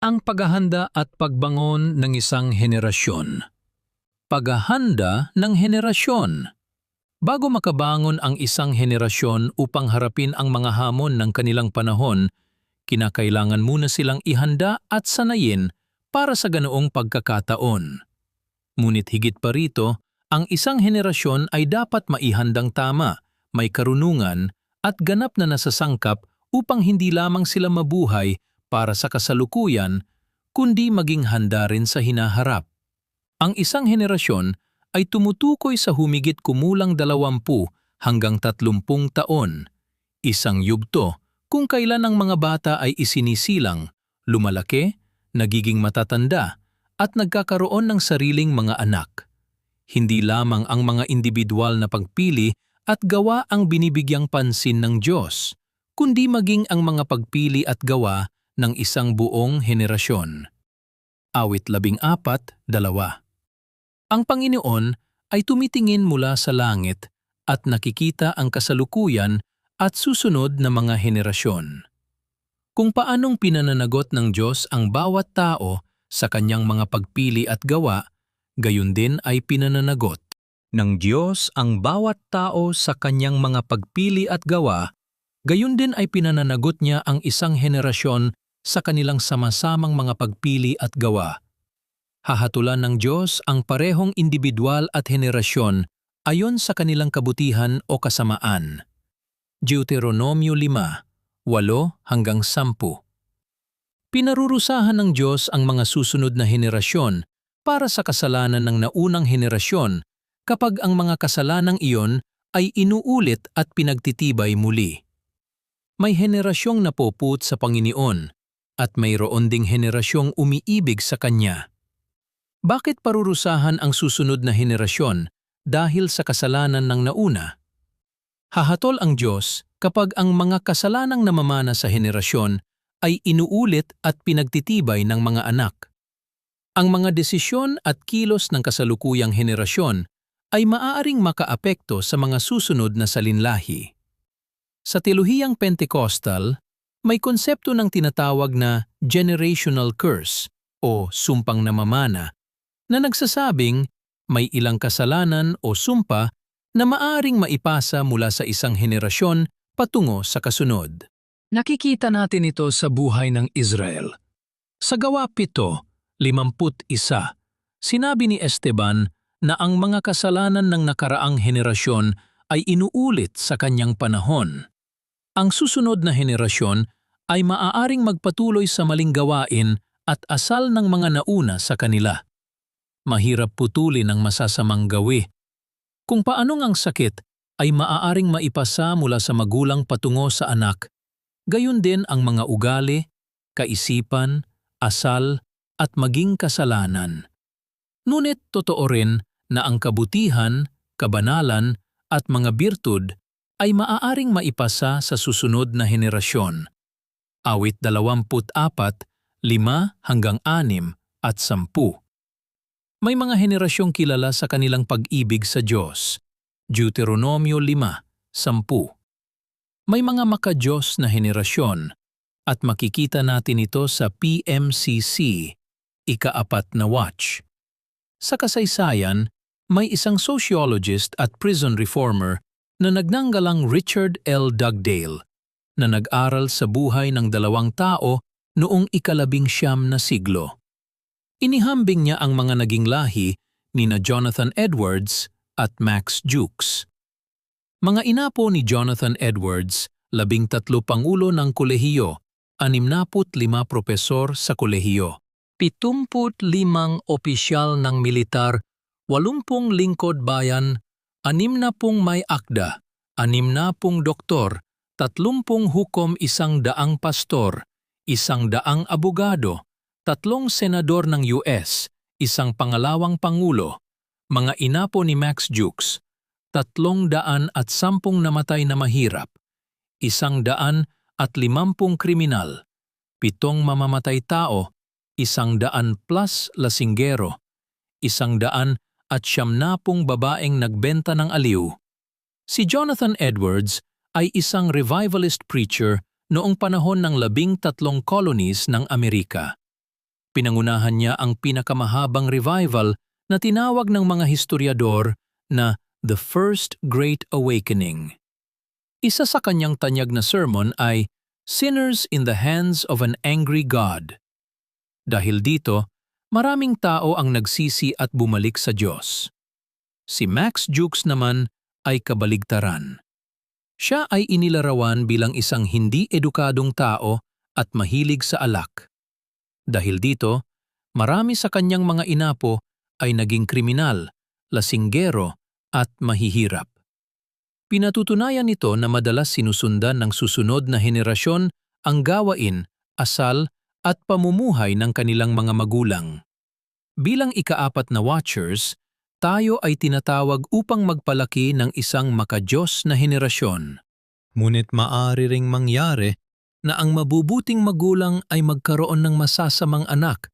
Ang paghahanda at pagbangon ng isang henerasyon. Paghahanda ng henerasyon. Bago makabangon ang isang henerasyon upang harapin ang mga hamon ng kanilang panahon, kinakailangan muna silang ihanda at sanayin para sa ganoong pagkakataon. Ngunit higit pa rito, ang isang henerasyon ay dapat maihandang tama, may karunungan at ganap na nasasangkap upang hindi lamang sila mabuhay para sa kasalukuyan, kundi maging handa rin sa hinaharap. Ang isang henerasyon ay tumutukoy sa humigit kumulang 20 hanggang 30 taon, isang yugto kung kailan ang mga bata ay isinisilang, lumalaki, nagiging matatanda, at nagkakaroon ng sariling mga anak. Hindi lamang ang mga individual na pagpili at gawa ang binibigyang pansin ng Diyos, kundi maging ang mga pagpili at gawa ng isang buong henerasyon. Awit 14:2. Ang Panginoon ay tumitingin mula sa langit at nakikita ang kasalukuyan at susunod na mga henerasyon. Kung paanong pinananagot ng Diyos ang bawat tao sa kanyang mga pagpili at gawa, gayon din ay pinananagot ng Diyos ang bawat tao sa kanyang mga pagpili at gawa, gayon din ay pinananagot niya ang isang henerasyon sa kanilang sama-samang mga pagpili at gawa. Hahatulan ng Diyos ang parehong individual at henerasyon ayon sa kanilang kabutihan o kasamaan. Deuteronomio 5:8-10. Pinarurusahan ng Diyos ang mga susunod na henerasyon para sa kasalanan ng naunang henerasyon kapag ang mga kasalanang iyon ay inuulit at pinagtitibay muli. May henerasyong napuput sa Panginoon at mayroon ding henerasyong umiibig sa Kanya. Bakit parurusahan ang susunod na henerasyon dahil sa kasalanan ng nauna? Hahatol ang Diyos kapag ang mga kasalanang namamana sa henerasyon ay inuulit at pinagtitibay ng mga anak. Ang mga desisyon at kilos ng kasalukuyang henerasyon ay maaaring makaapekto sa mga susunod na salinlahi. Sa teolohiyang Pentecostal, may konsepto ng tinatawag na generational curse o sumpang namamana na nagsasabing may ilang kasalanan o sumpa na maaaring maipasa mula sa isang henerasyon patungo sa kasunod. Nakikita natin ito sa buhay ng Israel. Sa Gawa 7:51, sinabi ni Esteban na ang mga kasalanan ng nakaraang henerasyon ay inuulit sa kanyang panahon. Ang susunod na henerasyon ay maaaring magpatuloy sa maling gawain at asal ng mga nauna sa kanila. Mahirap putulin ang masasamang gawi. Kung paanong ang sakit ay maaaring maipasa mula sa magulang patungo sa anak, gayon din ang mga ugali, kaisipan, asal, at maging kasalanan. Ngunit totoo rin na ang kabutihan, kabanalan, at mga birtud ay maaaring maipasa sa susunod na henerasyon. Awit 24:5-6 at 10. May mga henerasyong kilala sa kanilang pag-ibig sa Diyos. Deuteronomio 5:10. May mga maka-Diyos na henerasyon at makikita natin ito sa PMCC, ika-4 na watch. Sa kasaysayan, may isang sociologist at prison reformer na nagnanggalang Richard L. Dugdale na nag-aral sa buhay ng 2 tao noong ika-19 na siglo. Inihambing niya ang mga naging lahi nina Jonathan Edwards at Max Jukes. Mga inapo ni Jonathan Edwards, 13 pangulo ng kolehiyo, 65 propesor sa kolehiyo, 75 opisyal ng militar, 80 lingkod bayan, 60 may akda, 60 doktor, 30 hukom, 100 pastor, 100 abogado, 3 senador ng US, 1 pangalawang pangulo, mga inapo ni Max Jukes, 310 namatay na mahirap, 150 kriminal, 7 mamamatay tao, 100 plus lasinggero, 100 at 70 babaeng nagbenta ng aliw. Si Jonathan Edwards ay isang revivalist preacher noong panahon ng 13 colonies ng Amerika. Pinangunahan niya ang pinakamahabang revival na tinawag ng mga historiador na The First Great Awakening. Isa sa kanyang tanyag na sermon ay Sinners in the Hands of an Angry God. Dahil dito, maraming tao ang nagsisi at bumalik sa Diyos. Si Max Jukes naman ay kabaligtaran. Siya ay inilarawan bilang isang hindi edukadong tao at mahilig sa alak. Dahil dito, marami sa kanyang mga inapo ay naging kriminal, lasinggero at mahihirap. Pinatutunayan nito na madalas sinusundan ng susunod na henerasyon ang gawain, asal at pamumuhay ng kanilang mga magulang. Bilang ikaapat na watchers, tayo ay tinatawag upang magpalaki ng isang makadiyos na henerasyon. Ngunit maaari ring mangyari na ang mabubuting magulang ay magkaroon ng masasamang anak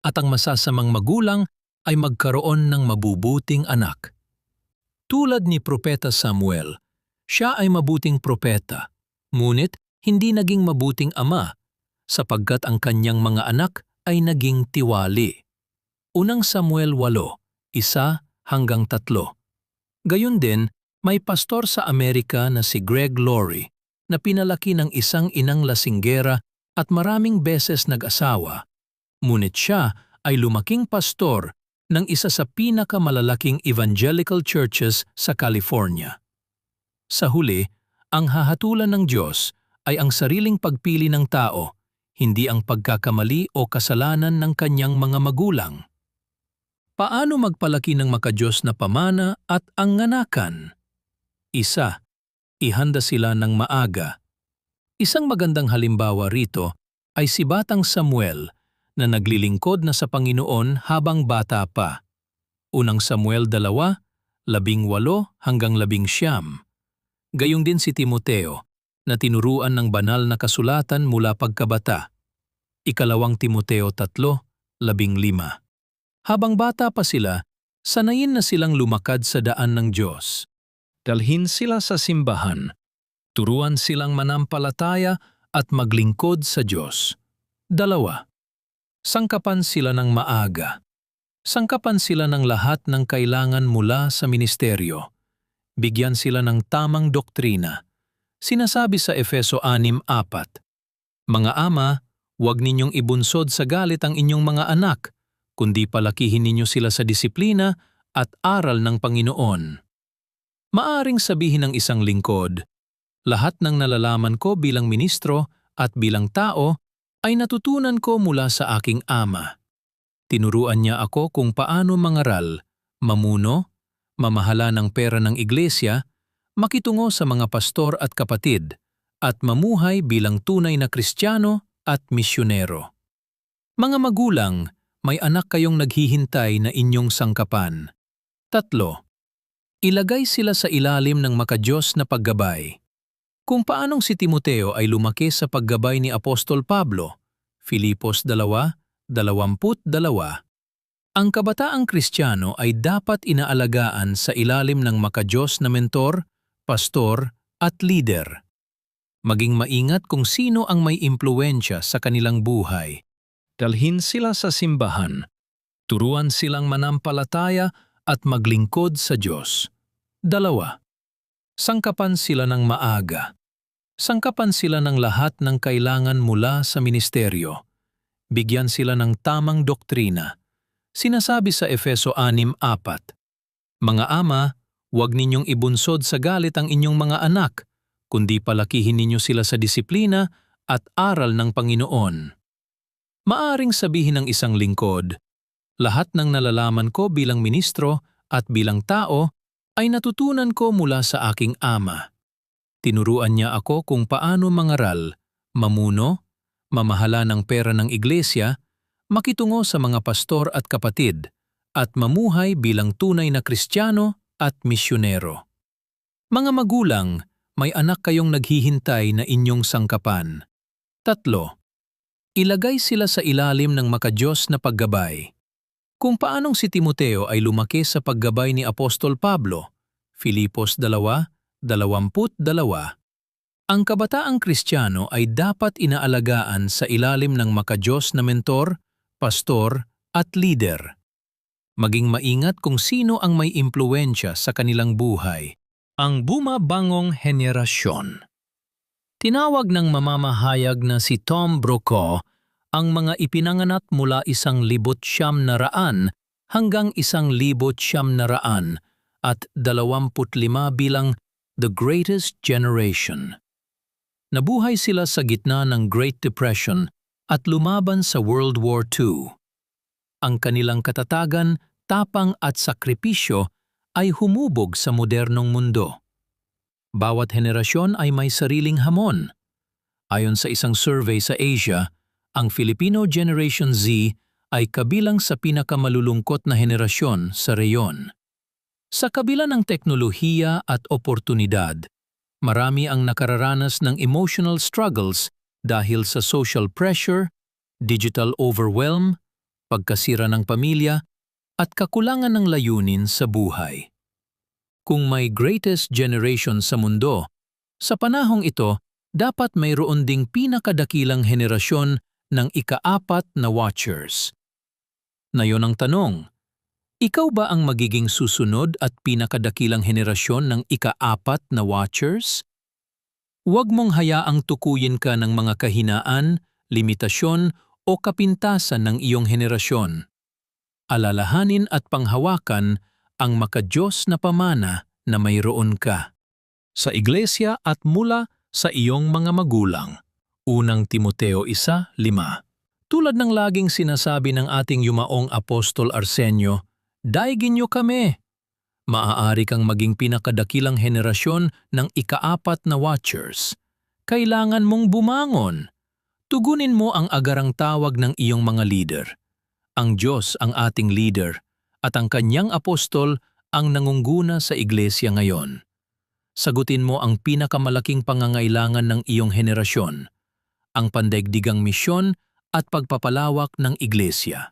at ang masasamang magulang ay magkaroon ng mabubuting anak. Tulad ni Propeta Samuel, siya ay mabuting propeta, ngunit hindi naging mabuting ama sapagkat ang kanyang mga anak ay naging tiwali. Unang Samuel 8:1-3. Gayon din, may pastor sa Amerika na si Greg Laurie na pinalaki ng isang inang lasinggera at maraming beses nag-asawa, ngunit siya ay lumaking pastor ng isa sa pinakamalalaking evangelical churches sa California. Sa huli, ang hahatulan ng Diyos ay ang sariling pagpili ng tao, hindi ang pagkakamali o kasalanan ng kanyang mga magulang. Paano magpalaki ng makadiyos na pamana at anganakan? Isa, ihanda sila ng maaga. Isang magandang halimbawa rito ay si Batang Samuel na naglilingkod na sa Panginoon habang bata pa. Unang Samuel 2:18-19. Gayong din si Timoteo na tinuruan ng banal na kasulatan mula pagkabata. Ikalawang Timoteo 3:15. Habang bata pa sila, sanayin na silang lumakad sa daan ng Diyos. Dalhin sila sa simbahan. Turuan silang manampalataya at maglingkod sa Diyos. 2. Sangkapan sila ng maaga. Sangkapan sila ng lahat ng kailangan mula sa ministeryo. Bigyan sila ng tamang doktrina. Sinasabi sa Efeso 6:4, Mga ama, huwag ninyong ibunsod sa galit ang inyong mga anak, kundi palakihin ninyo sila sa disiplina at aral ng Panginoon. Maaring sabihin ng isang lingkod, lahat ng nalalaman ko bilang ministro at bilang tao ay natutunan ko mula sa aking ama. Tinuruan niya ako kung paano mangaral, mamuno, mamahala ng pera ng iglesia, makitungo sa mga pastor at kapatid, at mamuhay bilang tunay na Kristiyano at misyonero. Mga magulang, may anak kayong naghihintay na inyong sangkapan. 3. Ilagay sila sa ilalim ng makadiyos na paggabay. Kung paanong si Timoteo ay lumaki sa paggabay ni Apostol Pablo, Filipos 2:22. Ang kabataang Kristiyano ay dapat inaalagaan sa ilalim ng makadiyos na mentor, pastor at leader. Maging maingat kung sino ang may impluwensya sa kanilang buhay. Dalhin sila sa simbahan. Turuan silang manampalataya at maglingkod sa Diyos. 2. Sangkapan sila ng maaga. Sangkapan sila ng lahat ng kailangan mula sa ministeryo. Bigyan sila ng tamang doktrina. Sinasabi sa Efeso 6:4, Mga ama, huwag ninyong ibunsod sa galit ang inyong mga anak, kundi palakihin ninyo sila sa disiplina at aral ng Panginoon. Maaring sabihin ng isang lingkod, lahat ng nalalaman ko bilang ministro at bilang tao ay natutunan ko mula sa aking ama. Tinuruan niya ako kung paano mangaral, mamuno, mamahala ng pera ng iglesia, makitungo sa mga pastor at kapatid, at mamuhay bilang tunay na Kristiyano at misyonero. Mga magulang, may anak kayong naghihintay na inyong sangkapan. 3. Ilagay sila sa ilalim ng makadiyos na paggabay. Kung paanong si Timoteo ay lumaki sa paggabay ni Apostol Pablo, Filipos 2:22, ang kabataang Kristiyano ay dapat inaalagaan sa ilalim ng makadiyos na mentor, pastor at leader. Maging maingat kung sino ang may impluwensya sa kanilang buhay. Ang bumabangong henerasyon. Tinawag ng mamamahayag na si Tom Brokaw ang mga ipinanganak mula 1,900 hanggang 1,900 at 25 bilang The Greatest Generation. Nabuhay sila sa gitna ng Great Depression at lumaban sa World War II. Ang kanilang katatagan, tapang at sakripisyo ay humubog sa modernong mundo. Bawat henerasyon ay may sariling hamon. Ayon sa isang survey sa Asia, ang Filipino Generation Z ay kabilang sa pinakamalulungkot na henerasyon sa reyon. Sa kabila ng teknolohiya at oportunidad, marami ang nakararanas ng emotional struggles dahil sa social pressure, digital overwhelm, pagkasira ng pamilya, at kakulangan ng layunin sa buhay. Kung may greatest generation sa mundo, sa panahong ito, dapat mayroon ding pinakadakilang henerasyon ng ika-4 na Watchers. Ngayon ang tanong, ikaw ba ang magiging susunod at pinakadakilang henerasyon ng ika-4 na Watchers? Huwag mong hayaang tukuyin ka ng mga kahinaan, limitasyon o kapintasan ng iyong henerasyon. Alalahanin at panghawakan ang makadiyos na pamana na mayroon ka. Sa iglesia at mula sa iyong mga magulang. Unang Timoteo 1:5. Tulad ng laging sinasabi ng ating yumaong Apostol Arsenio, daigin niyo kami. Maaari kang maging pinakadakilang henerasyon ng ika-4 na Watchers. Kailangan mong bumangon. Tugunin mo ang agarang tawag ng iyong mga leader. Ang Diyos ang ating leader at ang kanyang apostol ang nangungguna sa iglesia ngayon. Sagutin mo ang pinakamalaking pangangailangan ng iyong henerasyon, ang pandaigdigang misyon at pagpapalawak ng iglesia.